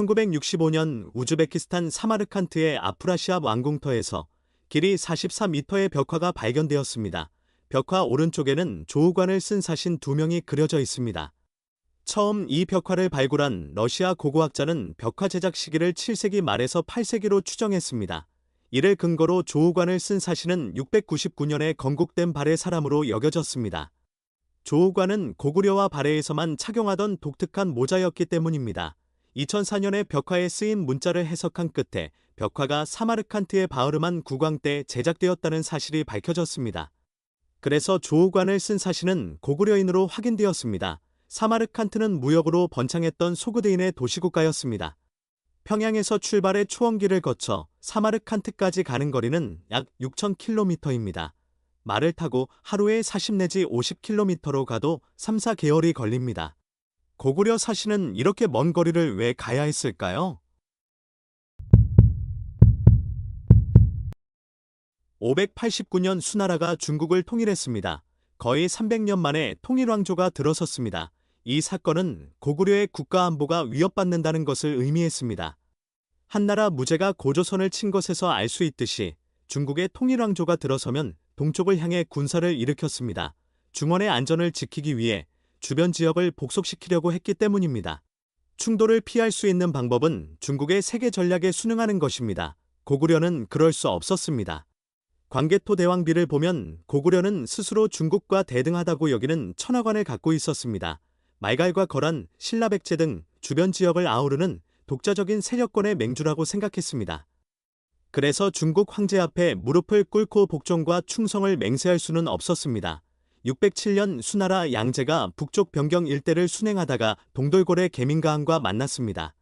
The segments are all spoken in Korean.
1965년 우즈베키스탄 사마르칸트의 아프라시압 왕궁터에서 길이 44m의 벽화가 발견되었습니다. 벽화 오른쪽에는 조우관을 쓴 사신 2명이 그려져 있습니다. 처음 이 벽화를 발굴한 러시아 고고학자는 벽화 제작 시기를 7세기 말에서 8세기로 추정했습니다. 이를 근거로 조우관을 쓴 사신은 699년에 건국된 발해 사람으로 여겨졌습니다. 조우관은 고구려와 발해에서만 착용하던 독특한 모자였기 때문입니다. 2004년에 벽화에 쓰인 문자를 해석한 끝에 벽화가 사마르칸트의 바흐르만 국왕 때 제작되었다는 사실이 밝혀졌습니다. 그래서 조우관을 쓴 사신은 고구려인으로 확인되었습니다. 사마르칸트는 무역으로 번창했던 소그드인의 도시국가였습니다. 평양에서 출발해 초원기를 거쳐 사마르칸트까지 가는 거리는 약 6,000km입니다. 말을 타고 하루에 40 내지 50km로 가도 3-4개월이 걸립니다. 고구려 사신은 이렇게 먼 거리를 왜 가야 했을까요? 589년 수나라가 중국을 통일했습니다. 거의 300년 만에 통일왕조가 들어섰습니다. 이 사건은 고구려의 국가안보가 위협받는다는 것을 의미했습니다. 한나라 무제가 고조선을 친 것에서 알 수 있듯이 중국의 통일왕조가 들어서면 동쪽을 향해 군사를 일으켰습니다. 중원의 안전을 지키기 위해 주변 지역을 복속시키려고 했기 때문입니다. 충돌을 피할 수 있는 방법은 중국의 세계 전략에 순응하는 것입니다. 고구려는 그럴 수 없었습니다. 광개토 대왕비를 보면 고구려는 스스로 중국과 대등하다고 여기는 천하관을 갖고 있었습니다. 말갈과 거란, 신라백제 등 주변 지역을 아우르는 독자적인 세력권의 맹주라고 생각했습니다. 그래서 중국 황제 앞에 무릎을 꿇고 복종과 충성을 맹세할 수는 없었습니다. 607년 수나라 양제가 북쪽 변경 일대를 순행하다가 동돌골의 계민가한과 만났습니다.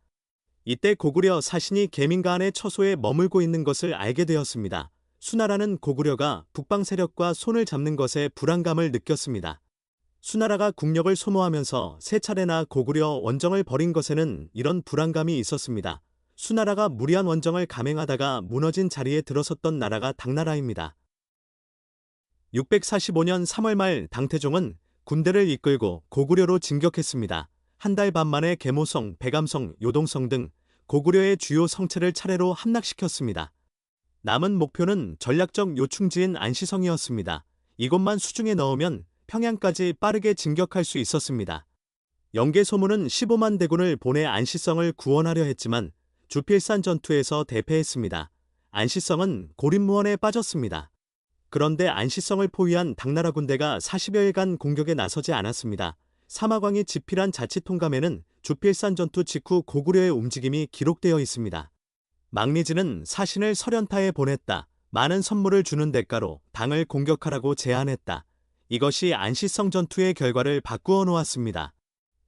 이때 고구려 사신이 계민가한의 처소에 머물고 있는 것을 알게 되었습니다. 수나라는 고구려가 북방 세력과 손을 잡는 것에 불안감을 느꼈습니다. 수나라가 국력을 소모하면서 세 차례나 고구려 원정을 벌인 것에는 이런 불안감이 있었습니다. 수나라가 무리한 원정을 감행하다가 무너진 자리에 들어섰던 나라가 당나라입니다. 645년 3월 말 당태종은 군대를 이끌고 고구려로 진격했습니다. 한 달 반 만에 계모성, 백암성, 요동성 등 고구려의 주요 성체를 차례로 함락시켰습니다. 남은 목표는 전략적 요충지인 안시성이었습니다. 이곳만 수중에 넣으면 평양까지 빠르게 진격할 수 있었습니다. 영계소문은 15만 대군을 보내 안시성을 구원하려 했지만 주필산 전투에서 대패했습니다. 안시성은 고립무원에 빠졌습니다. 그런데 안시성을 포위한 당나라 군대가 40여일간 공격에 나서지 않았습니다. 사마광이 집필한 자치통감에는 주필산 전투 직후 고구려의 움직임이 기록되어 있습니다. 망리지는 사신을 설현타에 보냈다. 많은 선물을 주는 대가로 당을 공격하라고 제안했다. 이것이 안시성 전투의 결과를 바꾸어 놓았습니다.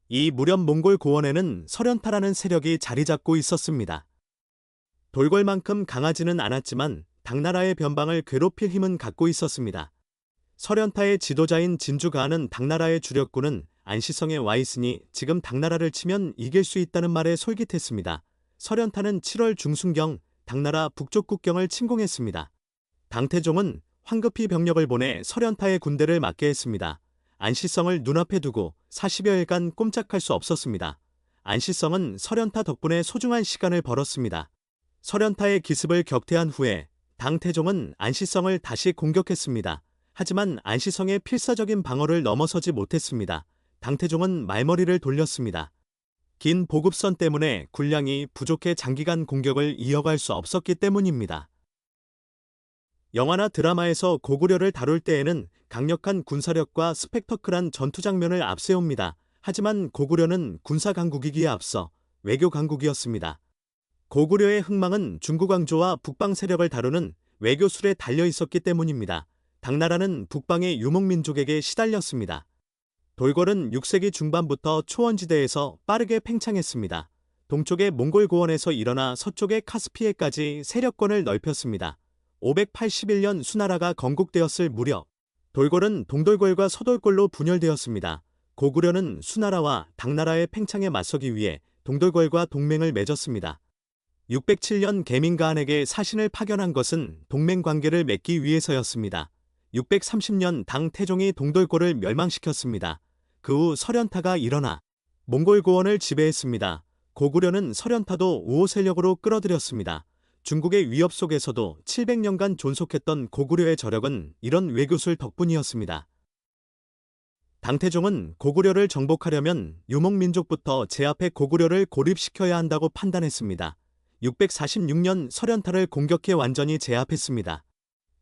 이 무렵 몽골 고원에는 설현타라는 세력이 자리 잡고 있었습니다. 돌궐만큼 강하지는 않았지만 당나라의 변방을 괴롭힐 힘은 갖고 있었습니다. 설현타의 지도자인 진주가한은 당나라의 주력군은 안시성에 와 있으니 지금 당나라를 치면 이길 수 있다는 말에 솔깃했습니다. 설현타는 7월 중순경 당나라 북쪽 국경을 침공했습니다. 당태종은 황급히 병력을 보내 설현타의 군대를 막게 했습니다. 안시성을 눈앞에 두고 40여일간 꼼짝할 수 없었습니다. 안시성은 설현타 덕분에 소중한 시간을 벌었습니다. 설현타의 기습을 격퇴한 후에 당태종은 안시성을 다시 공격했습니다. 하지만 안시성의 필사적인 방어를 넘어서지 못했습니다. 당태종은 말머리를 돌렸습니다. 긴 보급선 때문에 군량이 부족해 장기간 공격을 이어갈 수 없었기 때문입니다. 영화나 드라마에서 고구려를 다룰 때에는 강력한 군사력과 스펙터클한 전투 장면을 앞세웁니다. 하지만 고구려는 군사 강국이기에 앞서 외교 강국이었습니다. 고구려의 흥망은 중국 왕조와 북방 세력을 다루는 외교술에 달려 있었기 때문입니다. 당나라는 북방의 유목민족에게 시달렸습니다. 돌궐은 6세기 중반부터 초원지대에서 빠르게 팽창했습니다. 동쪽의 몽골 고원에서 일어나 서쪽의 카스피해까지 세력권을 넓혔습니다. 581년 수나라가 건국되었을 무렵 돌궐은 동돌궐과 서돌궐로 분열되었습니다. 고구려는 수나라와 당나라의 팽창에 맞서기 위해 동돌궐과 동맹을 맺었습니다. 607년 계민가한에게 사신을 파견한 것은 동맹관계를 맺기 위해서였습니다. 630년 당태종이 동돌궐을 멸망시켰습니다. 그 후 설현타가 일어나 몽골 고원을 지배했습니다. 고구려는 설현타도 우호 세력으로 끌어들였습니다. 중국의 위협 속에서도 700년간 존속했던 고구려의 저력은 이런 외교술 덕분이었습니다. 당태종은 고구려를 정복하려면 유목민족부터 제압해 고구려를 고립시켜야 한다고 판단했습니다. 646년 설현타를 공격해 완전히 제압했습니다.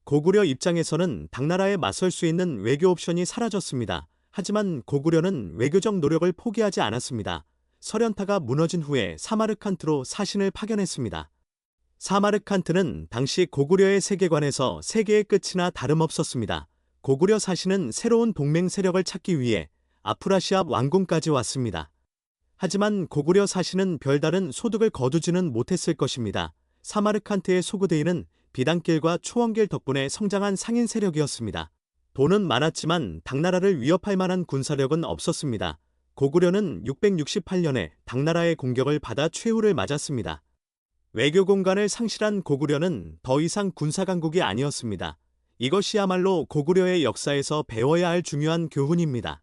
고구려 입장에서는 당나라에 맞설 수 있는 외교 옵션이 사라졌습니다. 하지만 고구려는 외교적 노력을 포기하지 않았습니다. 설현타가 무너진 후에 사마르칸트로 사신을 파견했습니다. 사마르칸트는 당시 고구려의 세계관에서 세계의 끝이나 다름없었습니다. 고구려 사신은 새로운 동맹 세력을 찾기 위해 아프라시압 왕궁까지 왔습니다. 하지만 고구려 사신은 별다른 소득을 거두지는 못했을 것입니다. 사마르칸트의 소구대인은 비단길과 초원길 덕분에 성장한 상인 세력이었습니다. 돈은 많았지만 당나라를 위협할 만한 군사력은 없었습니다. 고구려는 668년에 당나라의 공격을 받아 최후를 맞았습니다. 외교 공간을 상실한 고구려는 더 이상 군사강국이 아니었습니다. 이것이야말로 고구려의 역사에서 배워야 할 중요한 교훈입니다.